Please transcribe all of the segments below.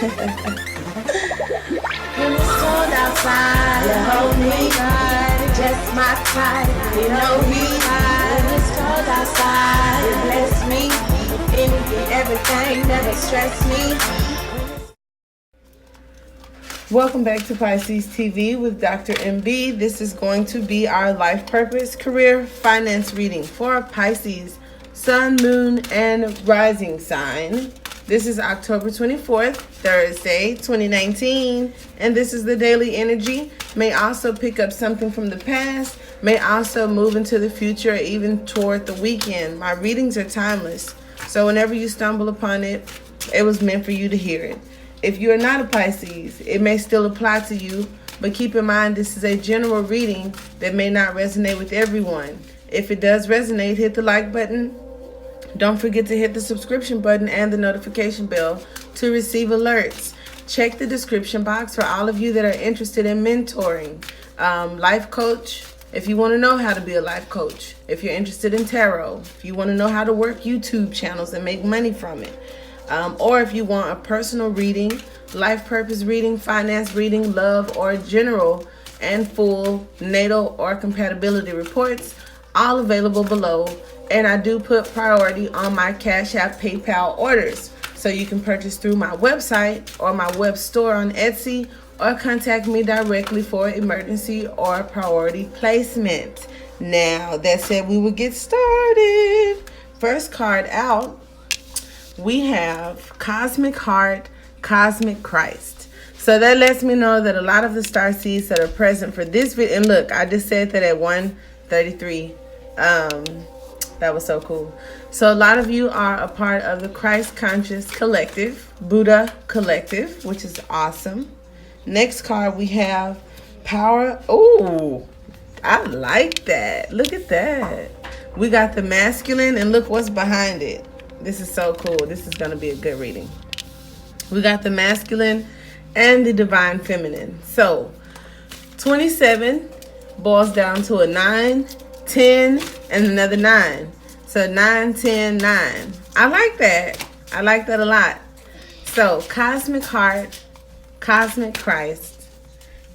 When it's cold outside, you hold me tight, just my type. You know he high. When it's cold outside, you bless me. Anything, everything, never stress me. Welcome back to Pisces TV with Dr. MB. This is going to be our life purpose, career, finance reading for Pisces, sun, moon, and rising sign. This is October 24th, Thursday, 2019, and this is the daily energy. May also pick up something from the past, may also move into the future, even toward the weekend. My readings are timeless, so whenever you stumble upon it, it was meant for you to hear it. If you are not a Pisces, it may still apply to you, but keep in mind this is a general reading that may not resonate with everyone. If it does resonate, hit the like button. Don't forget to hit the subscription button and the notification bell to receive alerts. Check the description box for all of you that are interested in mentoring, life coach, if you want to know how to be a life coach, if you're interested in tarot, if you want to know how to work YouTube channels and make money from it. Or if you want a personal reading, life purpose reading, finance reading, love, or general and full natal or compatibility reports, all available below. And I do put priority on my Cash App PayPal orders. So you can purchase through my website or my web store on Etsy, or contact me directly for emergency or priority placement. Now, that said, we will get started. First card out, we have Cosmic Heart, Cosmic Christ. So that lets me know that a lot of the star seeds that are present for this video, and look, I just said that at 1:33. That was so cool. So a lot of you are a part of the Christ Conscious Collective, Buddha Collective, which is awesome. Next card we have Power. Oh, I like that. Look at that. We got the masculine, and look what's behind it. This is so cool. This is going to be a good reading. We got the masculine and the divine feminine. So 27 boils down to a 9, 10, and another 9. So 9, 10, 9. I like that. I like that a lot. So Cosmic Heart, Cosmic Christ,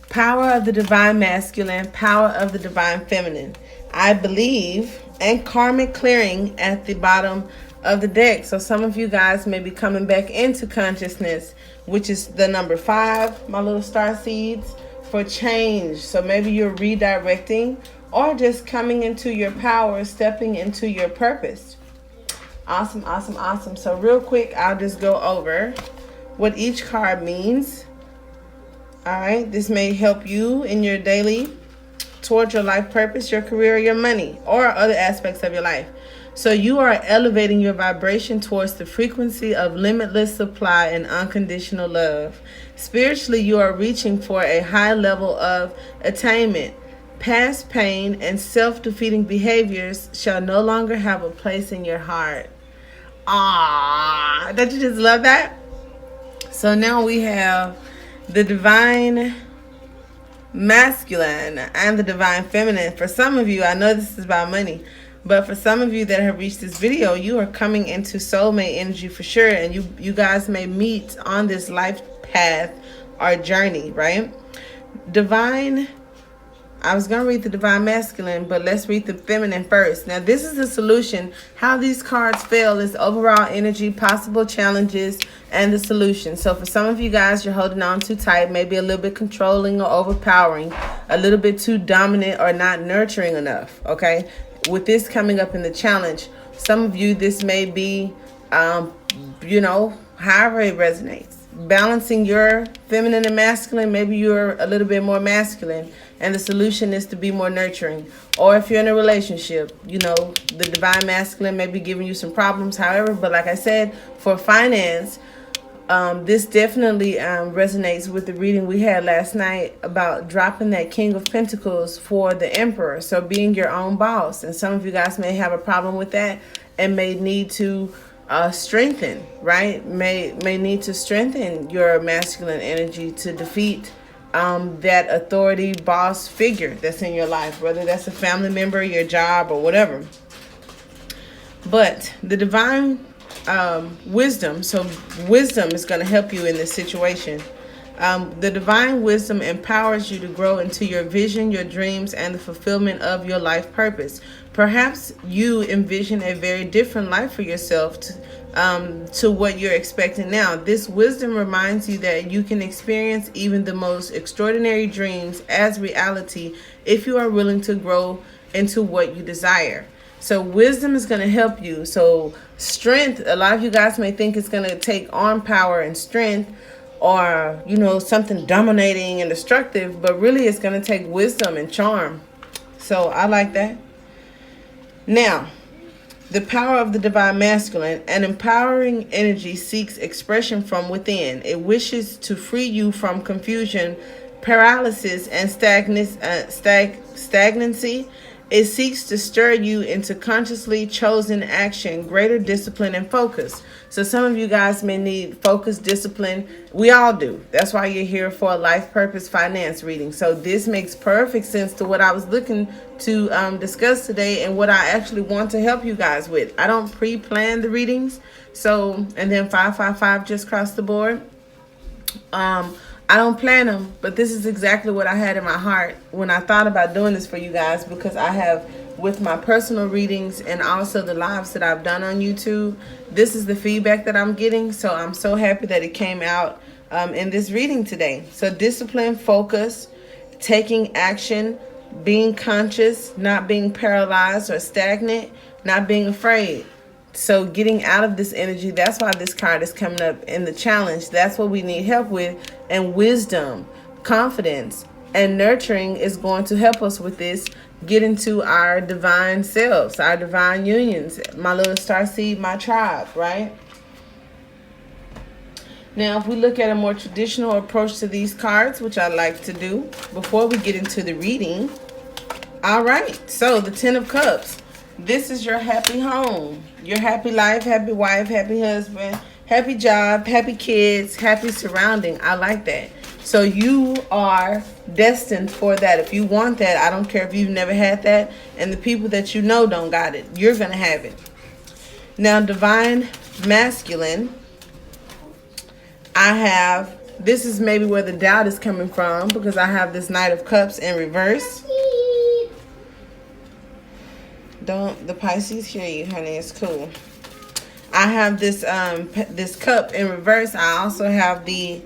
power of the divine masculine, power of the divine feminine, I believe, and karmic clearing at the bottom of the deck. So some of you guys may be coming back into consciousness, which is the number 5, my little star seeds, for change. So maybe you're redirecting or just coming into your power, stepping into your purpose. Awesome, awesome, awesome. So real quick, I'll just go over what each card means. All right, this may help you in your daily, towards your life purpose, your career, your money, or other aspects of your life. So you are elevating your vibration towards the frequency of limitless supply and unconditional love. Spiritually, you are reaching for a high level of attainment. Past pain and self-defeating behaviors shall no longer have a place in your heart. Ah, don't you just love that? So now we have the divine masculine and the divine feminine. For some of you, I know this is about money, but for some of you that have reached this video, you are coming into soulmate energy for sure. And you guys may meet on this life path or journey, right? Divine, I was going to read the divine masculine, but let's read the feminine first. Now, this is the solution. How these cards fell is overall energy, possible challenges, and the solution. So for some of you guys, you're holding on too tight, maybe a little bit controlling or overpowering, a little bit too dominant or not nurturing enough, okay? With this coming up in the challenge, some of you, this may be, however it resonates. Balancing your feminine and masculine, maybe you're a little bit more masculine, and the solution is to be more nurturing. Or if you're in a relationship, the divine masculine may be giving you some problems. However, but like I said, for finance, this definitely resonates with the reading we had last night about dropping that King of Pentacles for the Emperor. So being your own boss. And some of you guys may have a problem with that and may need to strengthen, right? May need to strengthen your masculine energy to defeat that authority boss figure that's in your life, whether that's a family member, your job, or whatever. But the divine wisdom. So wisdom is going to help you in this situation. The divine wisdom empowers you to grow into your vision, your dreams, and the fulfillment of your life purpose. Perhaps you envision a very different life for yourself to what you're expecting now. This wisdom reminds you that you can experience even the most extraordinary dreams as reality if you are willing to grow into what you desire. So wisdom is going to help you. So strength, a lot of you guys may think it's going to take arm power and strength, or something dominating and destructive, but really it's going to take wisdom and charm. So I like that. Now, the power of the divine masculine, an empowering energy, seeks expression from within. It wishes to free you from confusion, paralysis, and stagnancy. It seeks to stir you into consciously chosen action, greater discipline, and focus. So some of you guys may need focus, discipline. We all do. That's why you're here for a life purpose finance reading. So this makes perfect sense to what I was looking to discuss today and what I actually want to help you guys with. I don't pre-plan the readings. So, and then 555 just crossed the board. I don't plan them, but this is exactly what I had in my heart when I thought about doing this for you guys, because I have, with my personal readings and also the lives that I've done on YouTube, this is the feedback that I'm getting. So I'm so happy that it came out in this reading today. So discipline, focus, taking action, being conscious, not being paralyzed or stagnant, not being afraid. So getting out of this energy, that's why this card is coming up in the challenge. That's what we need help with. And wisdom, confidence, and nurturing is going to help us with this. Get into our divine selves, our divine unions, my little star seed, my tribe, right? Now, if we look at a more traditional approach to these cards, which I like to do before we get into the reading. All right, so the 10 of Cups. This is your happy home, your happy life, happy wife, happy husband, happy job, happy kids, happy surrounding. I like that. So you are destined for that. If you want that, I don't care if you've never had that and the people that you know don't got it. You're going to have it. Now, divine masculine, I have, this is maybe where the doubt is coming from, because I have this Knight of Cups in reverse. Don't the Pisces hear you, honey? It's cool. I have this this cup in reverse. I also have the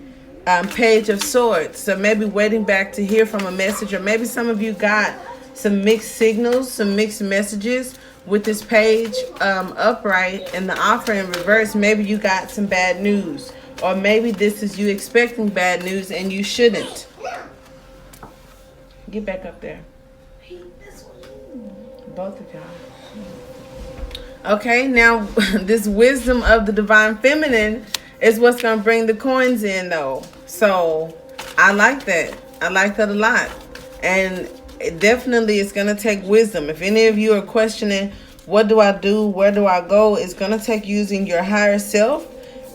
Page of Swords. So maybe waiting back to hear from a message, or maybe some of you got some mixed signals, some mixed messages with this page upright and the offer in reverse. Maybe you got some bad news, or maybe this is you expecting bad news and you shouldn't. Get back up there. Both of y'all. Okay, now this wisdom of the divine feminine is what's going to bring the coins in, though. So I like that. I like that a lot. And it definitely is going to take wisdom. If any of you are questioning, what do I do? Where do I go? It's going to take using your higher self.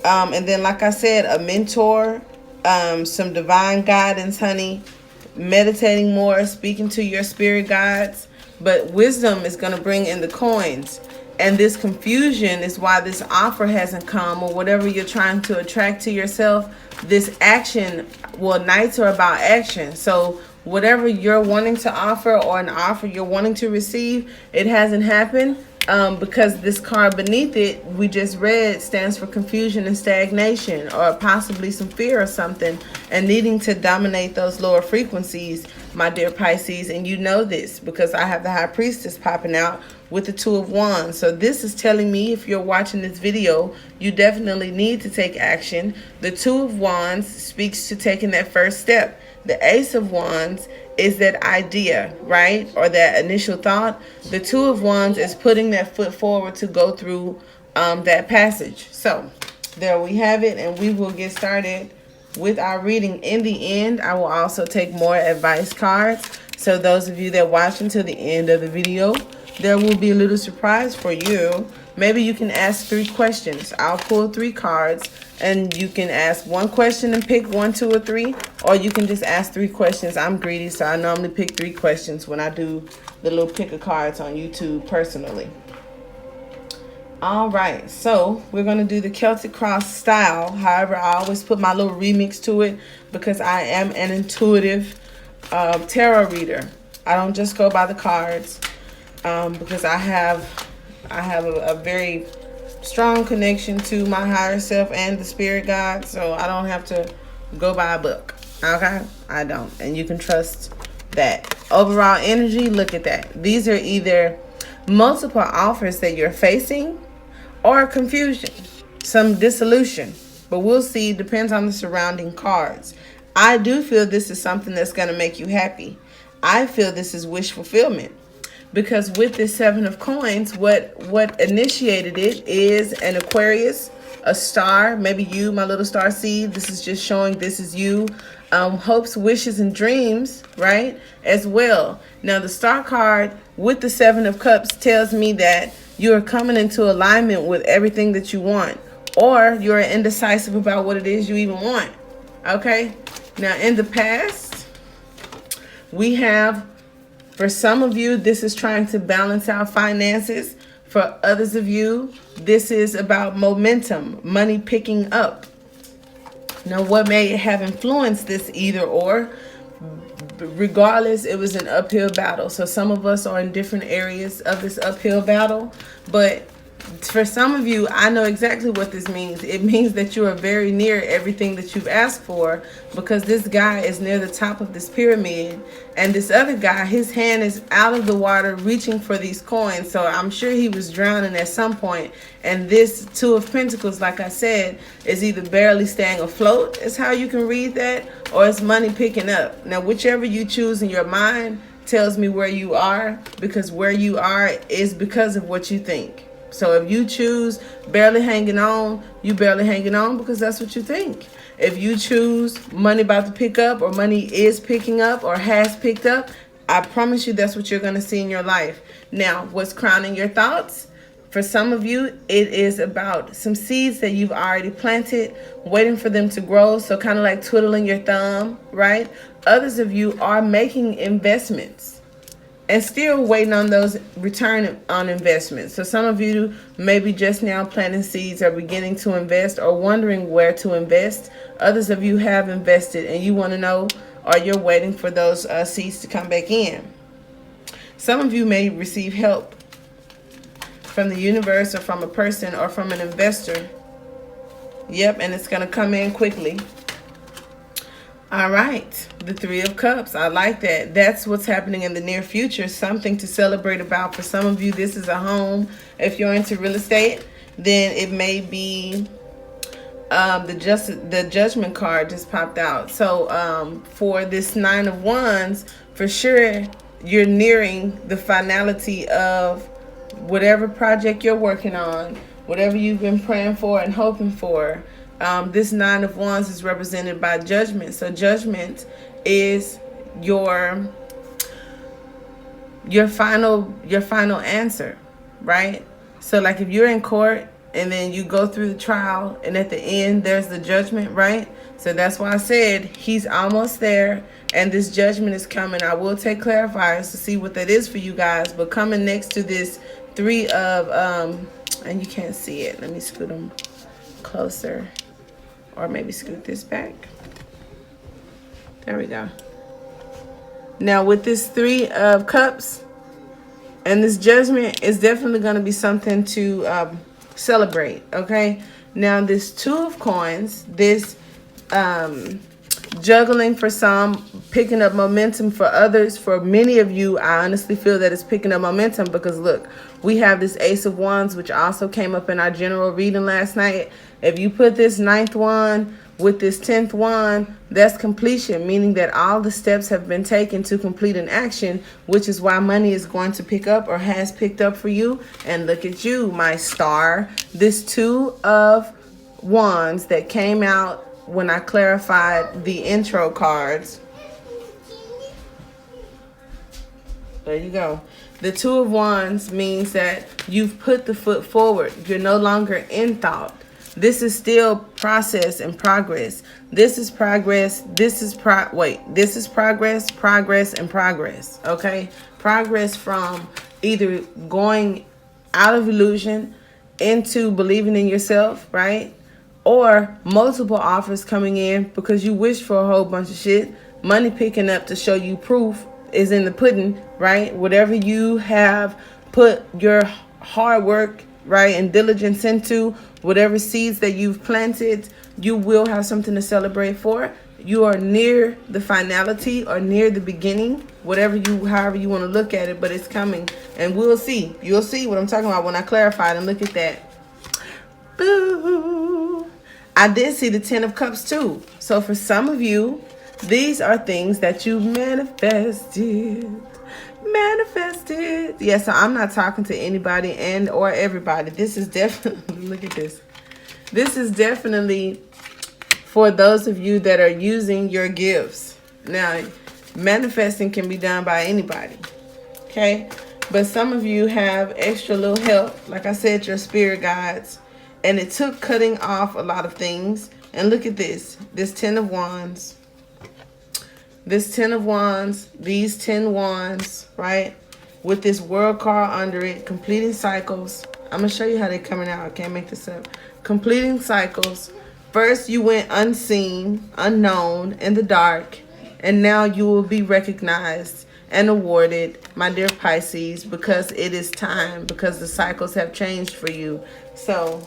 And then, like I said, a mentor, some divine guidance, honey, meditating more, speaking to your spirit guides. But wisdom is going to bring in the coins. And this confusion is why this offer hasn't come, or whatever you're trying to attract to yourself. This action, well, nights are about action. So whatever you're wanting to offer, or an offer you're wanting to receive, it hasn't happened. Because this card beneath it, we just read, stands for confusion and stagnation, or possibly some fear or something, and needing to dominate those lower frequencies, my dear Pisces. And you know this because I have the High Priestess popping out with the Two of Wands. So this is telling me, if you're watching this video, you definitely need to take action. The Two of Wands speaks to taking that first step. The Ace of Wands is that idea, right? Or that initial thought. The Two of Wands is putting that foot forward to go through that passage. So there we have it, and we will get started with our reading. In the end, I will also take more advice cards. So those of you that watch until the end of the video, there will be a little surprise for you. Maybe you can ask 3 questions. I'll pull 3 cards, and you can ask 1 question and pick 1, 2, or 3, or you can just ask 3 questions. I'm greedy, so I normally pick 3 questions when I do the little pick of cards on YouTube personally. All right, so we're going to do the Celtic Cross style. However, I always put my little remix to it because I am an intuitive tarot reader. I don't just go by the cards because I have a very strong connection to my higher self and the spirit guide, so I don't have to go by a book. Okay, I don't, and you can trust that. Overall energy, look at that. These are either multiple offers that you're facing or confusion, some dissolution, but we'll see. Depends on the surrounding cards. I do feel this is something that's going to make you happy. I feel this is wish fulfillment, because with this Seven of Coins, what initiated it is an Aquarius, a star, maybe you, my little star seed. This is just showing this is you. Hopes, wishes, and dreams, right, as well. Now, the star card with the Seven of Cups tells me that you are coming into alignment with everything that you want, or you're indecisive about what it is you even want. Okay? Now, in the past, we have, for some of you, this is trying to balance out finances. For others of you, this is about momentum, money picking up. Now, what may have influenced this either or, regardless, it was an uphill battle. So some of us are in different areas of this uphill battle. But for some of you, I know exactly what this means. It means that you are very near everything that you've asked for, because this guy is near the top of this pyramid, and this other guy, his hand is out of the water reaching for these coins. So I'm sure he was drowning at some point. And this Two of Pentacles, like I said, is either barely staying afloat, is how you can read that, or it's money picking up. Now, whichever you choose in your mind tells me where you are, because where you are is because of what you think. So if you choose barely hanging on, you barely hanging on because that's what you think. If you choose money about to pick up, or money is picking up or has picked up, I promise you that's what you're going to see in your life. Now, what's crowning your thoughts? For some of you, it is about some seeds that you've already planted, waiting for them to grow. So kind of like twiddling your thumb, right? Others of you are making investments and still waiting on those return on investments. So some of you maybe just now planting seeds, are beginning to invest, or wondering where to invest. Others of you have invested and you want to know, or you're waiting for those seeds to come back in. Some of you may receive help from the universe, or from a person, or from an investor. Yep, and it's going to come in quickly. All right, the Three of Cups. I like that. That's what's happening in the near future. Something to celebrate about. For some of you, this is a home. If you're into real estate, then it may be the Judgment card just popped out. So for this Nine of Wands, for sure, you're nearing the finality of whatever project you're working on, whatever you've been praying for and hoping for. This Nine of Wands is represented by Judgment. So Judgment is your final answer, right? So like if you're in court and then you go through the trial, and at the end there's the judgment, right? So that's why I said he's almost there, and this judgment is coming. I will take clarifiers to see what that is for you guys, but coming next to this Three of and you can't see it. Let me scoot them closer. Or maybe scoot this back. There we go. Now with this Three of Cups and this Judgment, is definitely going to be something to celebrate. Okay. Now this Two of Coins, this juggling for some, picking up momentum for others. For many of you, I honestly feel that it's picking up momentum, because look, we have this Ace of Wands, which also came up in our general reading last night. If you put this 9th wand with this 10th wand, that's completion, meaning that all the steps have been taken to complete an action, which is why money is going to pick up, or has picked up for you. And look at you, my star. This Two of Wands that came out when I clarified the intro cards. There you go. The Two of Wands means that you've put the foot forward. You're no longer in thought. This is still process and progress. This is progress. This is progress, progress, and progress. Okay? Progress from either going out of illusion into believing in yourself, right? Or multiple offers coming in because you wish for a whole bunch of shit. Money picking up to show you proof is in the pudding, right? Whatever you have put your hard work, right, and diligence into, whatever seeds that you've planted, you will have something to celebrate for. You are near the finality or near the beginning, however you want to look at it, but it's coming. And we'll see. You'll see what I'm talking about when I clarify it. And look at that. Boo. I did see the 10 of Cups too. So for some of you, these are things that you manifested. Yeah, so I'm not talking to anybody and or everybody. This is definitely, look at this. This is definitely for those of you that are using your gifts. Now, manifesting can be done by anybody, okay? But some of you have extra little help, like I said, your spirit guides. And it took cutting off a lot of things. And look at this 10 of Wands. This 10 of Wands, these 10 Wands, right? With this World card under it, completing cycles. I'm going to show you how they're coming out. I can't make this up. Completing cycles. First, you went unseen, unknown, in the dark. And now you will be recognized and awarded, my dear Pisces, because it is time, because the cycles have changed for you. So,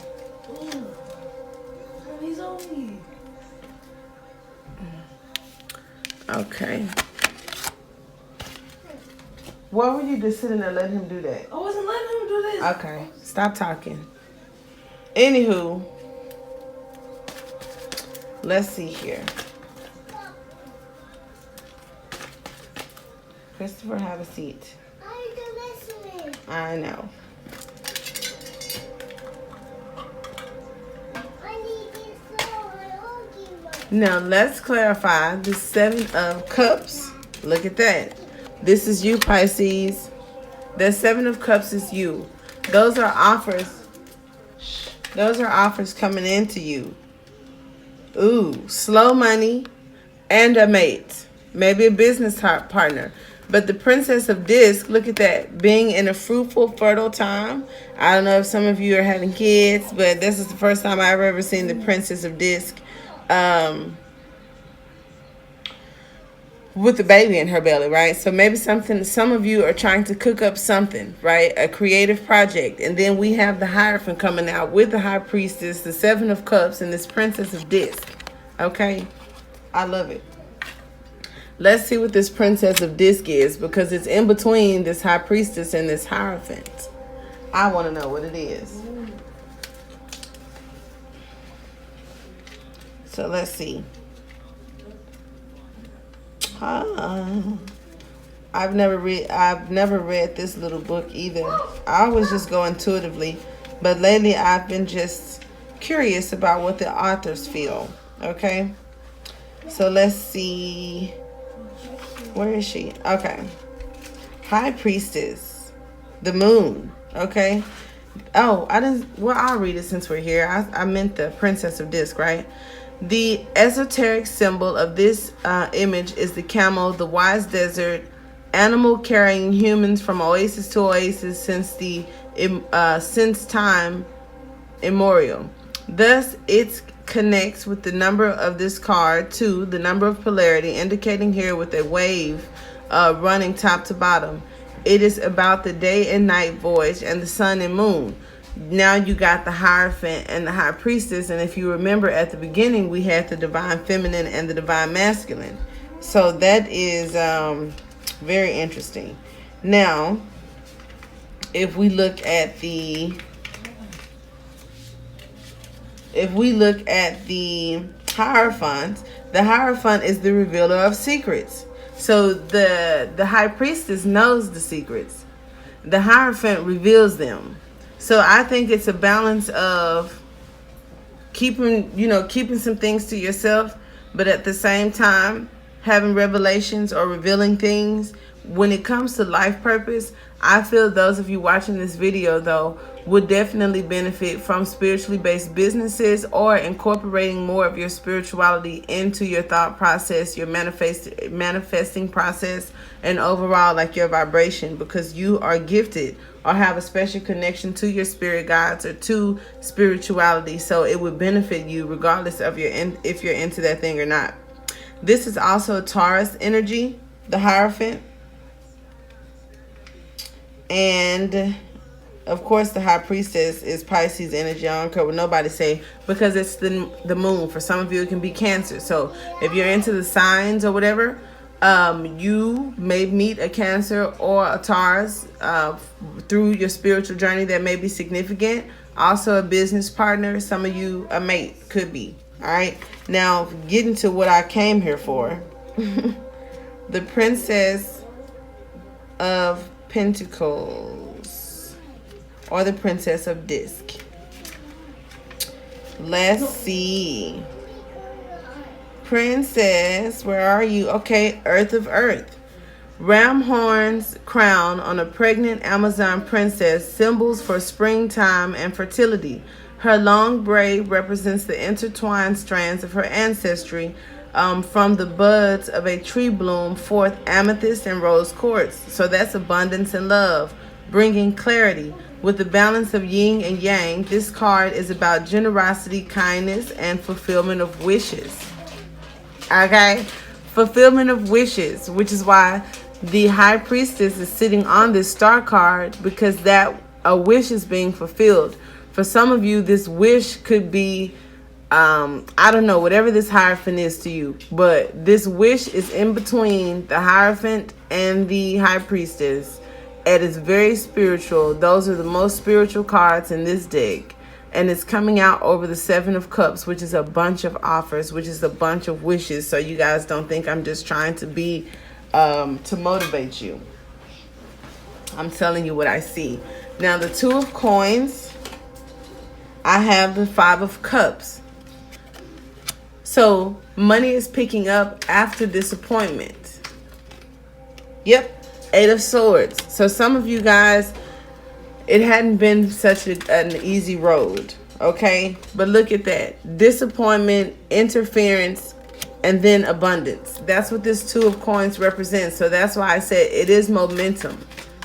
okay. Why were you just sitting there letting him do that? I wasn't letting him do this. Okay, stop talking. Anywho, let's see here. Christopher, have a seat. I know. Now let's clarify the 7 of Cups. Look at that. This is you, Pisces. The 7 of Cups is you. Those are offers. Those are offers coming into you. Ooh, slow money and a mate. Maybe a business partner. But the Princess of Disc, look at that. Being in a fruitful, fertile time. I don't know if some of you are having kids, but this is the first time I've ever seen the Princess of Disc with the baby in her belly, right? So maybe some of you are trying to cook up something, right? A creative project. And then we have the Hierophant coming out with the High Priestess, the 7 of Cups, and this Princess of Disc. Okay? I love it. Let's see what this Princess of Disc is, because it's in between this High Priestess and this Hierophant. I want to know what it is. So let's see. I've never read this little book either. I always just go intuitively, but lately I've been just curious about what the authors feel. Okay, so let's see. Where is she? Okay, High Priestess, the Moon. Okay. Oh, I didn't. Well, I'll read it since we're here. I meant the Princess of Disc, right? The esoteric symbol of this image is the camel, the wise desert animal carrying humans from oasis to oasis since time immemorial. Thus, it connects with the number of this card to the number of polarity, indicating here with a wave running top to bottom. It is about the day and night voyage and the sun and moon. Now you got the Hierophant and the High Priestess. And if you remember at the beginning, we had the Divine Feminine and the Divine Masculine. So that is very interesting. Now, if we look at the Hierophant is the revealer of secrets. So the High Priestess knows the secrets. The Hierophant reveals them. So I think it's a balance of keeping some things to yourself, but at the same time having revelations or revealing things when it comes to life purpose, I feel those of you watching this video, though, would definitely benefit from spiritually based businesses or incorporating more of your spirituality into your thought process, your manifesting process, and overall like your vibration, because you are gifted or have a special connection to your spirit guides or to spirituality. So it would benefit you regardless of if you're into that thing or not. This is also Taurus energy, the Hierophant. And of course, the High Priestess is Pisces energy. I don't care what nobody say, because it's the moon. For some of you, it can be Cancer. So if you're into the signs or whatever, you may meet a Cancer or a Taurus through your spiritual journey that may be significant. Also a business partner. Some of you, a mate, could be. All right. Now, getting to what I came here for. The Princess of Pentacles, or the Princess of Disc. Let's see. Princess, where are you? Okay, Earth of Earth. Ram horns crown on a pregnant Amazon princess, symbols for springtime and fertility. Her long braid represents the intertwined strands of her ancestry. From the buds of a tree bloom forth amethyst and rose quartz. So that's abundance and love, bringing clarity. With the balance of yin and yang, this card is about generosity, kindness, and fulfillment of wishes. Okay? Fulfillment of wishes, which is why the High Priestess is sitting on this star card, because that a wish is being fulfilled. For some of you, this wish could be I don't know, whatever this Hierophant is to you, but this wish is in between the Hierophant and the High Priestess. It is very spiritual. Those are the most spiritual cards in this deck. And it's coming out over the Seven of Cups, which is a bunch of offers, which is a bunch of wishes. So you guys don't think I'm just trying to be, to motivate you. I'm telling you what I see. Now, the Two of Coins, I have the Five of Cups. So money is picking up after disappointment. Yep, Eight of Swords. So some of you guys, it hadn't been such an easy road, okay? But look at that. Disappointment, interference, and then abundance. That's what this Two of Coins represents. So that's why I said it is momentum.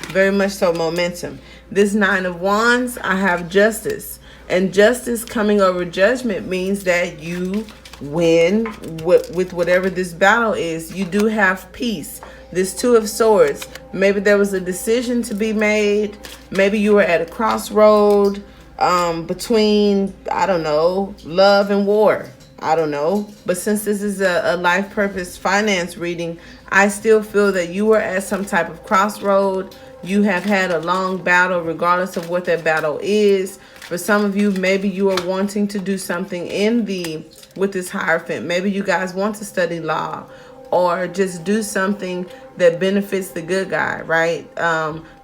Very much so momentum. This Nine of Wands, I have Justice. And justice coming over judgment means that you win with whatever this battle is. You do have peace. This Two of Swords, maybe there was a decision to be made. Maybe you were at a crossroad between, I don't know, love and war. I don't know. But since this is a life purpose finance reading, I still feel that you were at some type of crossroad. You have had a long battle, regardless of what that battle is. For some of you, maybe you are wanting to do something with this Hierophant. Maybe you guys want to study law or just do something that benefits the good guy, right?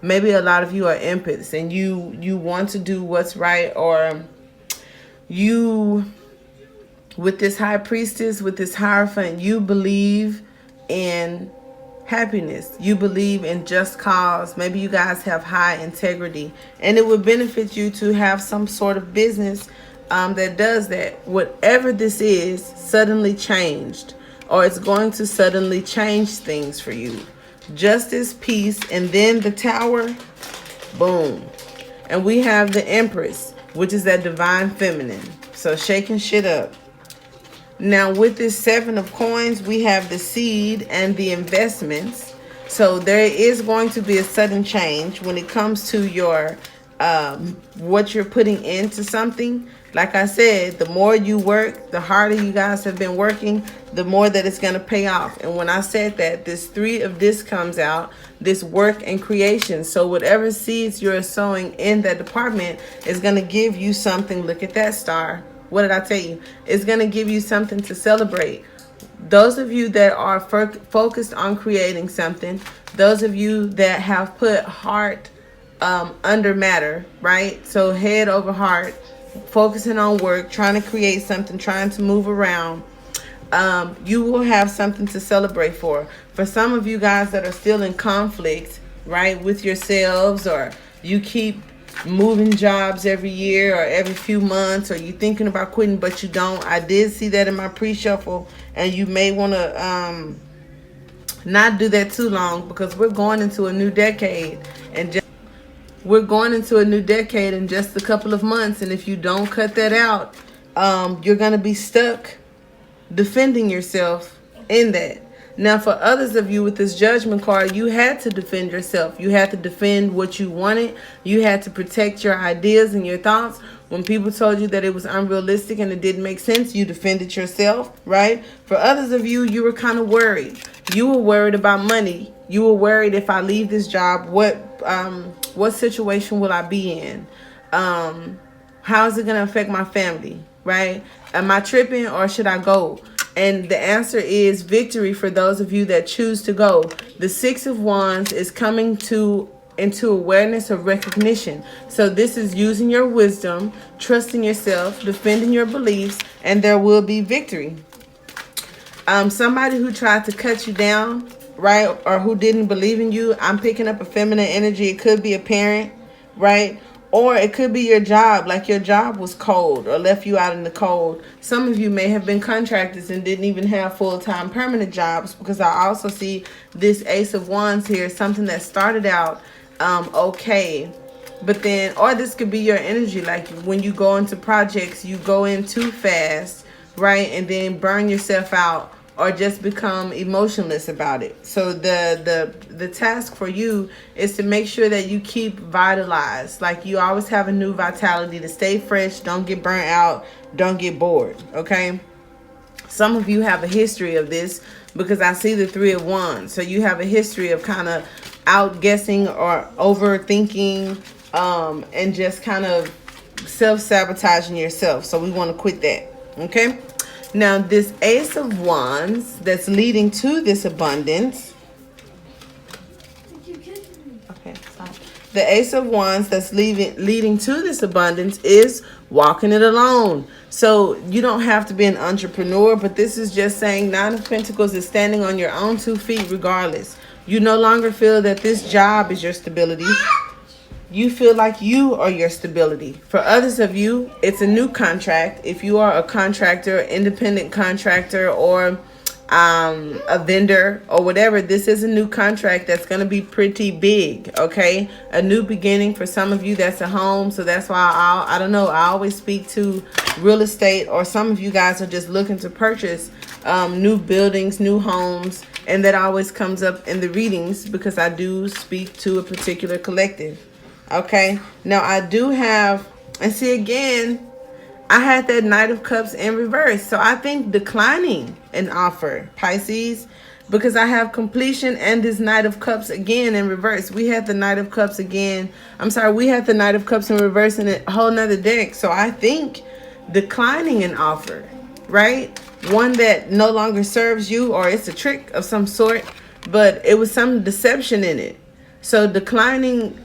Maybe a lot of you are empaths and you want to do what's right, or you, with this High Priestess, with this Hierophant, you believe in happiness. You believe in just cause. Maybe you guys have high integrity, and it would benefit you to have some sort of business that does that. Whatever this is, suddenly changed, or it's going to suddenly change things for you. Justice, peace, and then the Tower, boom. And we have the Empress, which is that divine feminine. So shaking shit up. Now with this Seven of Coins, we have the seed and the investments. So there is going to be a sudden change when it comes to your what you're putting into something. Like I said, the more you work, the harder you guys have been working, the more that it's going to pay off. And when I said that, this Three of Discs comes out, this work and creation. So whatever seeds you're sowing in that department is going to give you something. Look at that star. What did I tell you? It's going to give you something to celebrate. Those of you that are focused on creating something, those of you that have put heart under matter, right? So head over heart, focusing on work, trying to create something, trying to move around. You will have something to celebrate for. For some of you guys that are still in conflict, right, with yourselves, or you keep moving jobs every year or every few months, or you thinking about quitting but you don't. I did see that in my pre-shuffle, and you may want to not do that too long, because we're going into a new decade, and we're going into a new decade in just a couple of months. And if you don't cut that out, you're going to be stuck defending yourself in that. Now, for others of you with this Judgment card, you had to defend yourself. You had to defend what you wanted. You had to protect your ideas and your thoughts. When people told you that it was unrealistic and it didn't make sense, you defended yourself, right? For others of you, you were kind of worried. You were worried about money. You were worried, if I leave this job, what situation will I be in? How is it going to affect my family, right? Am I tripping, or should I go? And the answer is victory for those of you that choose to go. The Six of Wands is coming into awareness of recognition. So this is using your wisdom, trusting yourself, defending your beliefs, and there will be victory. Somebody who tried to cut you down, right, or who didn't believe in you, I'm picking up a feminine energy. It could be a parent, right? Or it could be your job, like your job was cold or left you out in the cold. Some of you may have been contractors and didn't even have full-time permanent jobs, because I also see this Ace of Wands here, something that started out okay. But then, or this could be your energy, like when you go into projects, you go in too fast, right? And then burn yourself out, or just become emotionless about it. So the task for you is to make sure that you keep vitalized. Like you always have a new vitality, to stay fresh, don't get burnt out, don't get bored, okay? Some of you have a history of this, because I see the Three of Wands. So you have a history of kind of outguessing or overthinking, and just kind of self-sabotaging yourself. So we want to quit that, okay? Now, this Ace of Wands that's leading to this abundance. Okay, stop. The Ace of Wands that's leading to this abundance is walking it alone. So you don't have to be an entrepreneur, but this is just saying Nine of Pentacles is standing on your own 2 feet regardless. You no longer feel that this job is your stability. You feel like you are your stability. For others of you, it's a new contract. If you are a contractor, independent contractor, or a vendor or whatever, this is a new contract that's going to be pretty big, okay? A new beginning. For some of you, that's a home. So that's why I don't know, I always speak to real estate, or some of you guys are just looking to purchase new buildings, new homes, and that always comes up in the readings, because I do speak to a particular collective. Okay, now I do have, and see again, I had that Knight of Cups in reverse. So I think declining an offer, Pisces, because I have completion and this Knight of Cups again in reverse. We had the Knight of Cups again. I'm sorry, we had the Knight of Cups in reverse in a whole nother deck. So I think declining an offer, right? One that no longer serves you, or it's a trick of some sort, but it was some deception in it. So declining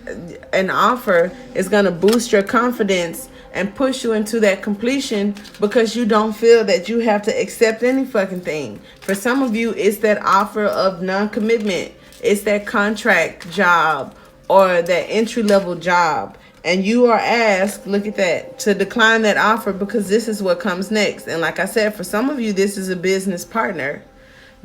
an offer is going to boost your confidence and push you into that completion, because you don't feel that you have to accept any fucking thing. For some of you, it's that offer of non-commitment. It's that contract job or that entry-level job. And you are asked, look at that, to decline that offer, because this is what comes next. And like I said, for some of you, this is a business partner.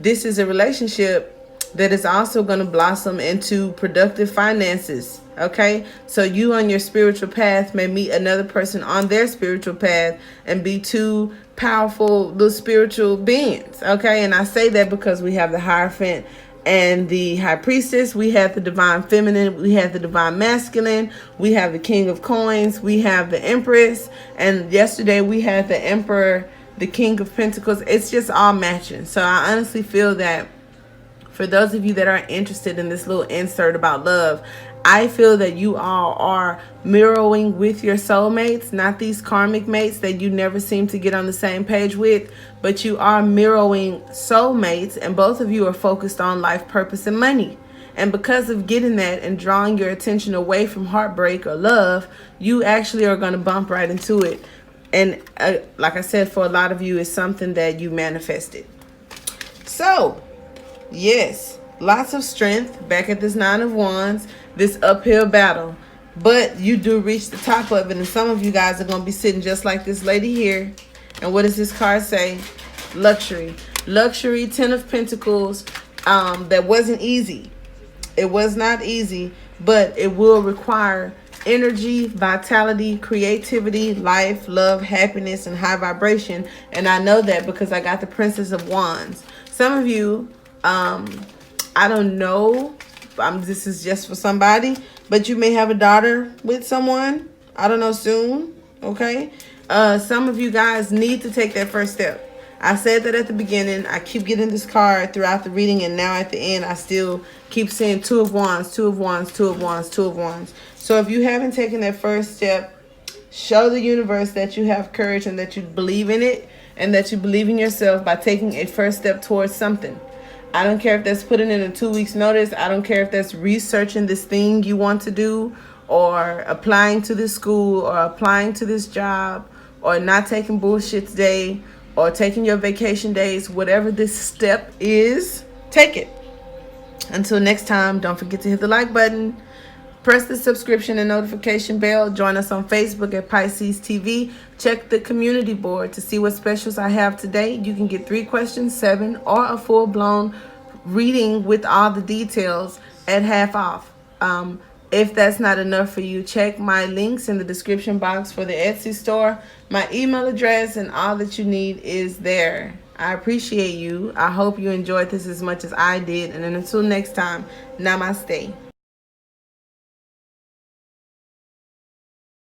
This is a relationship that is also going to blossom into productive finances, okay? So you on your spiritual path may meet another person on their spiritual path and be two powerful little spiritual beings, okay? And I say that because we have the Hierophant and the High Priestess. We have the Divine Feminine. We have the Divine Masculine. We have the King of Coins. We have the Empress. And yesterday we had the Emperor, the King of Pentacles. It's just all matching. So I honestly feel that for those of you that are interested in this little insert about love, I feel that you all are mirroring with your soulmates, not these karmic mates that you never seem to get on the same page with, but you are mirroring soulmates, and both of you are focused on life, purpose, and money. And because of getting that and drawing your attention away from heartbreak or love, you actually are going to bump right into it And like I said, for a lot of you, it's something that you manifested. So, yes, lots of strength back at this Nine of Wands, this uphill battle. But you do reach the top of it. And some of you guys are going to be sitting just like this lady here. And what does this card say? Luxury. Luxury, 10 of Pentacles. That wasn't easy. It was not easy, but it will require energy, vitality, creativity, life, love, happiness, and high vibration. And I know that because I got the Princess of Wands. Some of you, I don't know, this is just for somebody, but you may have a daughter with someone, I don't know, soon, okay? Some of you guys need to take that first step. I said that at the beginning. I keep getting this card throughout the reading, and now at the end, I still keep seeing Two of Wands, Two of Wands, Two of Wands, Two of Wands. So if you haven't taken that first step, show the universe that you have courage and that you believe in it and that you believe in yourself by taking a first step towards something. I don't care if that's putting in a 2 weeks notice. I don't care if that's researching this thing you want to do, or applying to this school, or applying to this job, or not taking bullshit today, or taking your vacation days. Whatever this step is, take it. Until next time, don't forget to hit the like button. Press the subscription and notification bell. Join us on Facebook at Pisces TV. Check the community board to see what specials I have today. You can get 3 questions, 7, or a full-blown reading with all the details at half off. If that's not enough for you, check my links in the description box for the Etsy store. My email address and all that you need is there. I appreciate you. I hope you enjoyed this as much as I did. And then until next time, namaste.